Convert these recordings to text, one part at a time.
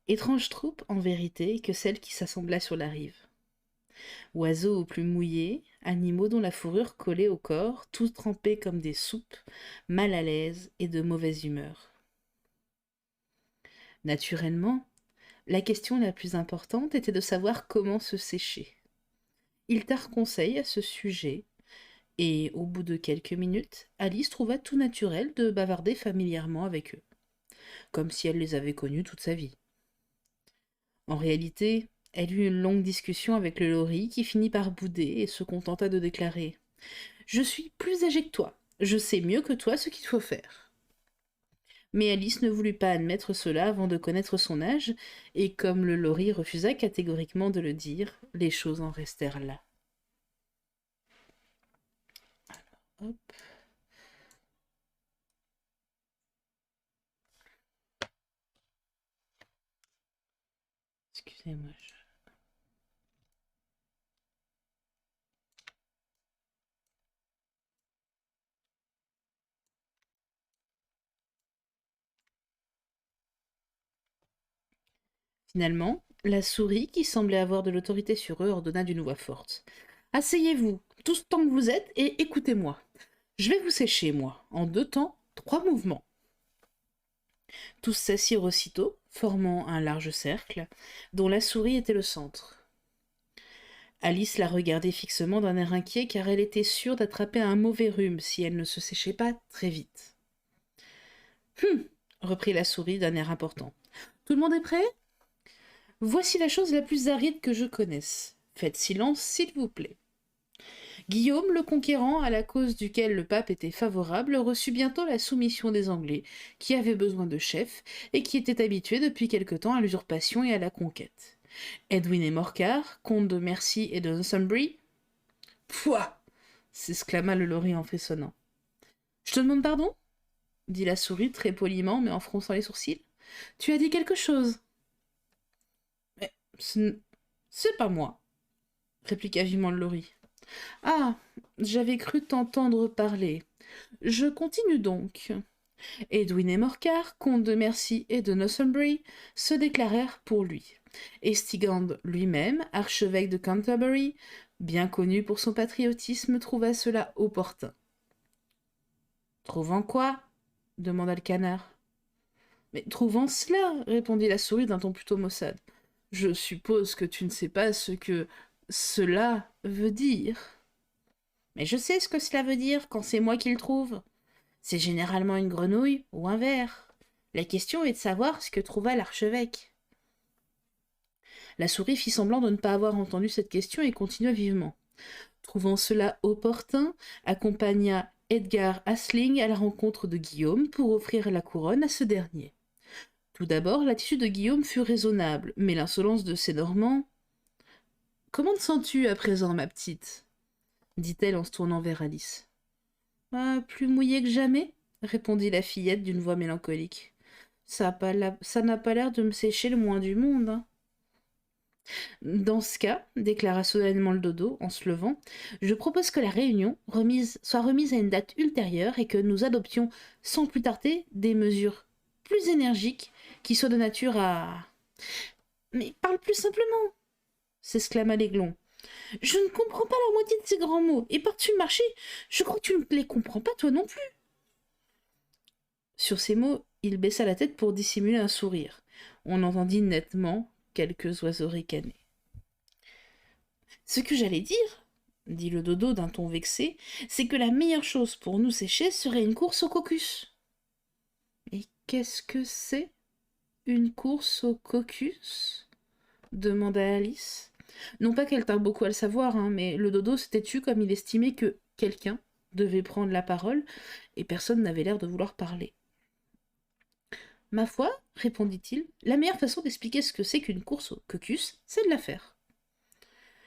Étrange troupe, en vérité, que celle qui s'assembla sur la rive. Oiseaux aux plumes mouillées, animaux dont la fourrure collait au corps, tous trempés comme des soupes, mal à l'aise et de mauvaise humeur. Naturellement, la question la plus importante était de savoir comment se sécher. Ils tinrent conseil à ce sujet, et au bout de quelques minutes, Alice trouva tout naturel de bavarder familièrement avec eux, comme si elle les avait connus toute sa vie. En réalité, elle eut une longue discussion avec le lori qui finit par bouder et se contenta de déclarer: Je suis plus âgée que toi, je sais mieux que toi ce qu'il faut faire. Mais Alice ne voulut pas admettre cela avant de connaître son âge, et comme le lori refusa catégoriquement de le dire, les choses en restèrent là. Hop. Excusez-moi. Finalement, la souris, qui semblait avoir de l'autorité sur eux, ordonna d'une voix forte: Asseyez-vous, tous tant que vous êtes, et écoutez-moi. Je vais vous sécher, moi, en 2 temps, 3 mouvements. Tous s'assirent aussitôt, formant un large cercle, dont la souris était le centre. Alice la regardait fixement d'un air inquiet, car elle était sûre d'attraper un mauvais rhume si elle ne se séchait pas très vite. Hum, reprit la souris d'un air important. Tout le monde est prêt? Voici la chose la plus aride que je connaisse. Faites silence, s'il vous plaît. Guillaume le Conquérant, à la cause duquel le pape était favorable, reçut bientôt la soumission des Anglais, qui avaient besoin de chefs, et qui étaient habitués depuis quelque temps à l'usurpation et à la conquête. Edwin et Morcar, comtes de Mercie et de Northumbrie. Pouah! S'exclama le lori en frissonnant. Je te demande pardon? Dit la souris très poliment, mais en fronçant les sourcils. Tu as dit quelque chose. Mais c'est pas moi, répliqua vivement le lori. Ah, j'avais cru t'entendre parler. Je continue donc. Edwin et Morcar, comtes de Mercie et de Northumbrie, se déclarèrent pour lui. Et Stigand lui-même, archevêque de Canterbury, bien connu pour son patriotisme, trouva cela opportun. Trouvant quoi? Demanda le canard. Mais trouvant cela, répondit la souris d'un ton plutôt maussade. Je suppose que tu ne sais pas ce que cela veut dire. Mais je sais ce que cela veut dire quand c'est moi qui le trouve. C'est généralement une grenouille ou un ver. La question est de savoir ce que trouva l'archevêque. La souris fit semblant de ne pas avoir entendu cette question et continua vivement. Trouvant cela opportun, accompagna Edgar Asling à la rencontre de Guillaume pour offrir la couronne à ce dernier. Tout d'abord, l'attitude de Guillaume fut raisonnable, mais l'insolence de ces Normands... Comment te sens-tu à présent, ma petite? Dit-elle en se tournant vers Alice. Ah, plus mouillée que jamais, répondit la fillette d'une voix mélancolique. Ça n'a pas l'air de me sécher le moins du monde. Hein. Dans ce cas, déclara solennellement le dodo en se levant, je propose que la réunion soit remise à une date ultérieure et que nous adoptions sans plus tarder des mesures plus énergiques qui soient de nature à... Mais parle plus simplement, s'exclama l'aiglon. Je ne comprends pas la moitié de ces grands mots, et par-dessus le marché, je crois que tu ne les comprends pas toi non plus. Sur ces mots, il baissa la tête pour dissimuler un sourire. On entendit nettement quelques oiseaux ricaner. Ce que j'allais dire, dit le dodo d'un ton vexé, c'est que la meilleure chose pour nous sécher serait une course au caucus. Et qu'est-ce que c'est, une course au caucus? Demanda Alice. Non pas qu'elle tint beaucoup à le savoir, hein, mais le dodo s'était tu comme il estimait que quelqu'un devait prendre la parole, et personne n'avait l'air de vouloir parler. Ma foi, répondit-il, la meilleure façon d'expliquer ce que c'est qu'une course au caucus, c'est de la faire.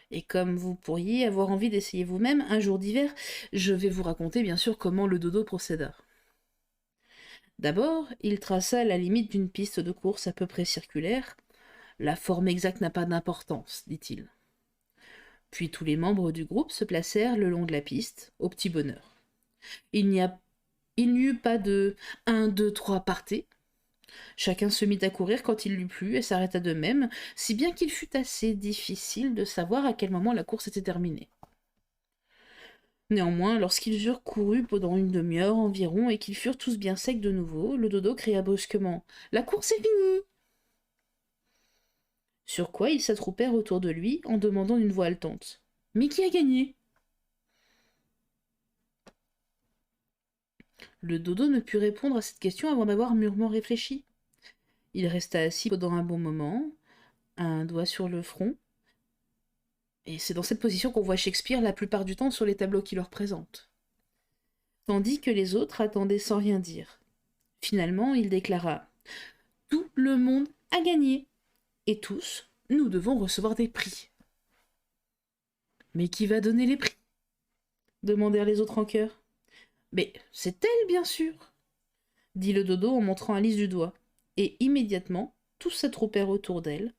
Et comme vous pourriez avoir envie d'essayer vous-même un jour d'hiver, je vais vous raconter bien sûr comment le dodo procéda. D'abord, il traça la limite d'une piste de course à peu près circulaire. La forme exacte n'a pas d'importance, dit-il. Puis tous les membres du groupe se placèrent le long de la piste, au petit bonheur. Il n'y eut pas de 1, 2, 3, partez. Chacun se mit à courir quand il l'eut plu et s'arrêta de même, si bien qu'il fut assez difficile de savoir à quel moment la course était terminée. Néanmoins, lorsqu'ils eurent couru pendant une demi-heure environ et qu'ils furent tous bien secs de nouveau, le dodo cria brusquement « La course est finie !» Sur quoi ils s'attroupèrent autour de lui en demandant d'une voix haletante « Mais qui a gagné ?» Le dodo ne put répondre à cette question avant d'avoir mûrement réfléchi. Il resta assis pendant un bon moment, un doigt sur le front, et c'est dans cette position qu'on voit Shakespeare la plupart du temps sur les tableaux qu'il leur présente. Tandis que les autres attendaient sans rien dire. Finalement, il déclara « Tout le monde a gagné, et tous, nous devons recevoir des prix. » « Mais qui va donner les prix ?» demandèrent les autres en chœur. « Mais c'est elle, bien sûr !» dit le dodo en montrant Alice du doigt. Et immédiatement, tous s'attroupèrent autour d'elle,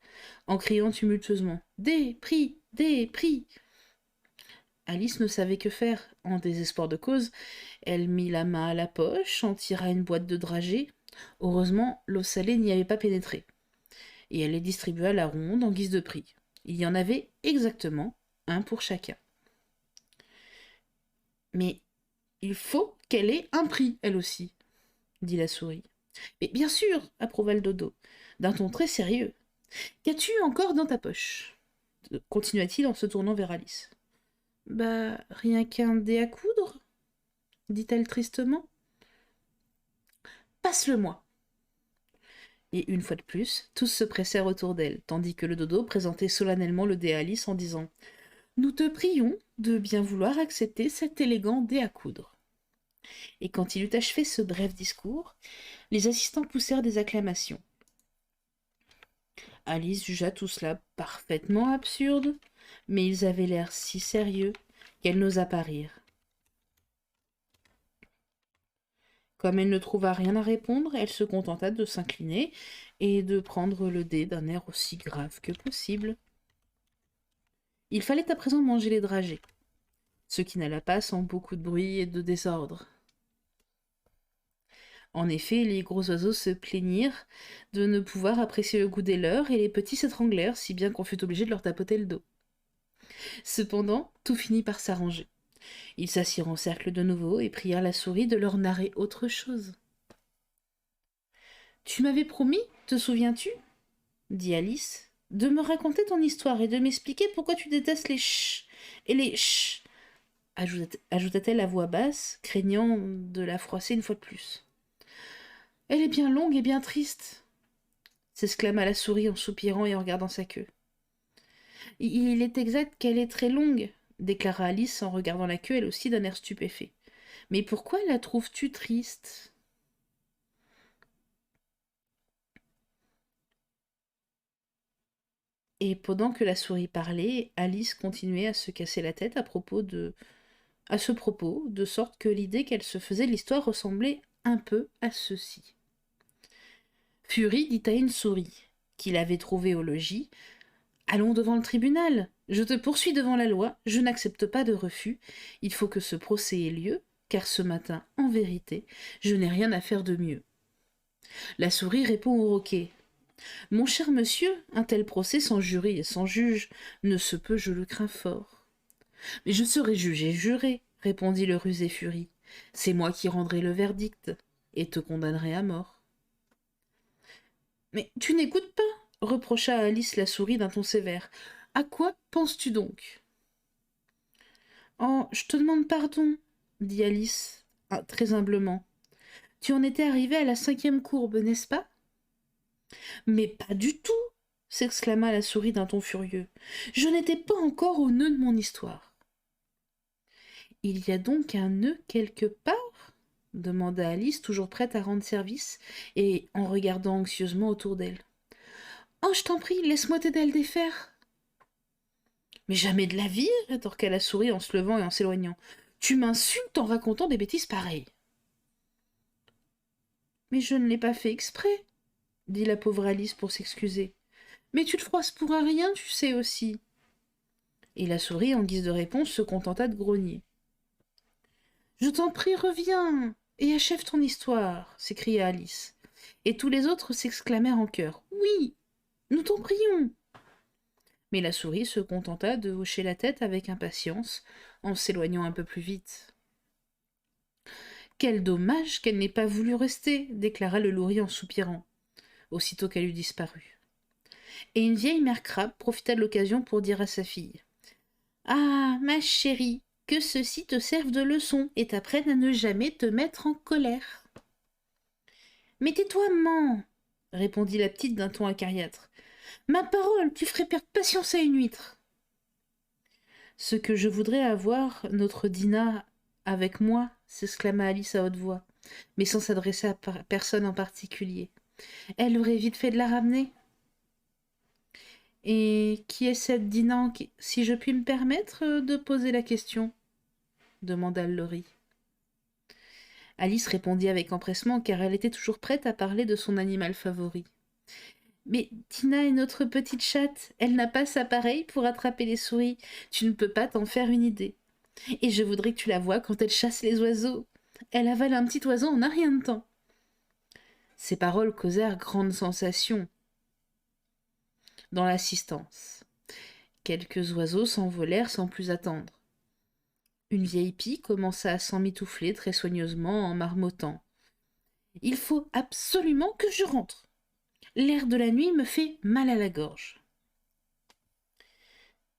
en criant tumultueusement « Des prix! Des prix !» Alice ne savait que faire. En désespoir de cause, elle mit la main à la poche, en tira une boîte de dragées. Heureusement, l'eau salée n'y avait pas pénétré. Et elle les distribua à la ronde en guise de prix. Il y en avait exactement un pour chacun. « Mais il faut qu'elle ait un prix, elle aussi, » dit la souris. « Mais bien sûr, approuva le dodo, d'un ton très sérieux. Qu'as-tu encore dans ta poche ?» continua-t-il en se tournant vers Alice. « Bah, rien qu'un dé à coudre, dit-elle tristement. « Passe-le-moi. » Et une fois de plus, tous se pressèrent autour d'elle, tandis que le dodo présentait solennellement le dé à Alice en disant « Nous te prions de bien vouloir accepter cet élégant dé à coudre. » Et quand il eut achevé ce bref discours, les assistants poussèrent des acclamations. Alice jugea tout cela parfaitement absurde, mais ils avaient l'air si sérieux qu'elle n'osa pas rire. Comme elle ne trouva rien à répondre, elle se contenta de s'incliner et de prendre le dé d'un air aussi grave que possible. Il fallait à présent manger les dragées, ce qui n'alla pas sans beaucoup de bruit et de désordre. En effet, les gros oiseaux se plaignirent de ne pouvoir apprécier le goût des leurs, et les petits s'étranglèrent, si bien qu'on fut obligé de leur tapoter le dos. Cependant, tout finit par s'arranger. Ils s'assirent en cercle de nouveau et prièrent la souris de leur narrer autre chose. « Tu m'avais promis, te souviens-tu, dit Alice, de me raconter ton histoire et de m'expliquer pourquoi tu détestes les ch et les ch, ajouta-t-elle à voix basse, craignant de la froisser une fois de plus. Elle est bien longue et bien triste, s'exclama la souris en soupirant et en regardant sa queue. Il est exact qu'elle est très longue, déclara Alice en regardant la queue elle aussi d'un air stupéfait. Mais pourquoi la trouves-tu triste ? Et pendant que la souris parlait, Alice continuait à se casser la tête à ce propos, de sorte que l'idée qu'elle se faisait de l'histoire ressemblait un peu à ceci. Fury dit à une souris, qu'il avait trouvée au logis, « Allons devant le tribunal. Je te poursuis devant la loi, je n'accepte pas de refus. Il faut que ce procès ait lieu, car ce matin, en vérité, je n'ai rien à faire de mieux. » La souris répond au roquet. « Mon cher monsieur, un tel procès sans jury et sans juge ne se peut, je le crains fort. »« Mais je serai jugé et juré, répondit le rusé Fury. C'est moi qui rendrai le verdict et te condamnerai à mort. »« Mais tu n'écoutes pas, reprocha à Alice la souris d'un ton sévère. À quoi penses-tu donc ? » Oh, je te demande pardon, dit Alice, très humblement. Tu en étais arrivée à la 5e courbe, n'est-ce pas ? Mais pas du tout, s'exclama la souris d'un ton furieux. Je n'étais pas encore au nœud de mon histoire. Il y a donc un nœud quelque part ? demanda Alice, toujours prête à rendre service, et en regardant anxieusement autour d'elle. Oh, je t'en prie, laisse-moi t'aider à le défaire. Mais jamais de la vie, rétorqua la souris en se levant et en s'éloignant. Tu m'insultes en racontant des bêtises pareilles. Mais je ne l'ai pas fait exprès, dit la pauvre Alice pour s'excuser. Mais tu te froisses pour un rien, tu sais aussi. Et la souris, en guise de réponse, se contenta de grogner. Je t'en prie, reviens et achève ton histoire, s'écria Alice. Et tous les autres s'exclamèrent en chœur. Oui, nous t'en prions. Mais la souris se contenta de hocher la tête avec impatience, en s'éloignant un peu plus vite. Quel dommage qu'elle n'ait pas voulu rester, déclara le loris en soupirant, aussitôt qu'elle eut disparu. Et une vieille mère crabe profita de l'occasion pour dire à sa fille. Ah, ma chérie, que ceci te serve de leçon et t'apprenne à ne jamais te mettre en colère. Mais tais-toi, maman, répondit la petite d'un ton acariâtre. Ma parole, tu ferais perdre patience à une huître. Ce que je voudrais avoir notre Dinah avec moi, s'exclama Alice à haute voix, mais sans s'adresser à personne en particulier. Elle aurait vite fait de la ramener. Et qui est cette Dinah, si je puis me permettre de poser la question demanda le lori. Alice répondit avec empressement, car elle était toujours prête à parler de son animal favori. Mais Dinah est notre petite chatte, elle n'a pas sa pareille pour attraper les souris, tu ne peux pas t'en faire une idée. Et je voudrais que tu la voies quand elle chasse les oiseaux. Elle avale un petit oiseau en un rien de temps. Ces paroles causèrent grande sensation dans l'assistance. Quelques oiseaux s'envolèrent sans plus attendre. Une vieille pie commença à s'emmitoufler très soigneusement en marmottant. « Il faut absolument que je rentre. L'air de la nuit me fait mal à la gorge. »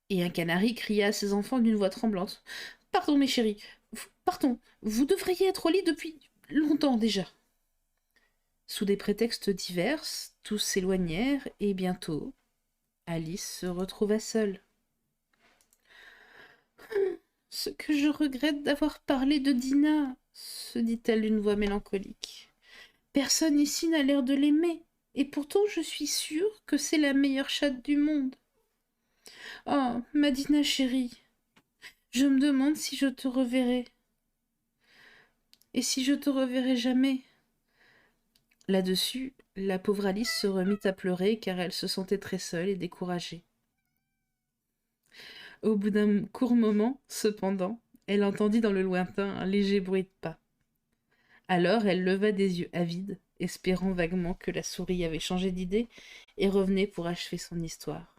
Et un canari cria à ses enfants d'une voix tremblante. « Pardon, mes chéris, pardon, vous devriez être au lit depuis longtemps déjà. » Sous des prétextes divers, tous s'éloignèrent et bientôt, Alice se retrouva seule. « Ce que je regrette d'avoir parlé de Dinah, se dit-elle d'une voix mélancolique. Personne ici n'a l'air de l'aimer, et pourtant je suis sûre que c'est la meilleure chatte du monde. Oh, ma Dinah chérie, je me demande si je te reverrai. Et si je te reverrai jamais. » Là-dessus, la pauvre Alice se remit à pleurer car elle se sentait très seule et découragée. Au bout d'un court moment, cependant, elle entendit dans le lointain un léger bruit de pas. Alors elle leva des yeux avides, espérant vaguement que la souris avait changé d'idée et revenait pour achever son histoire.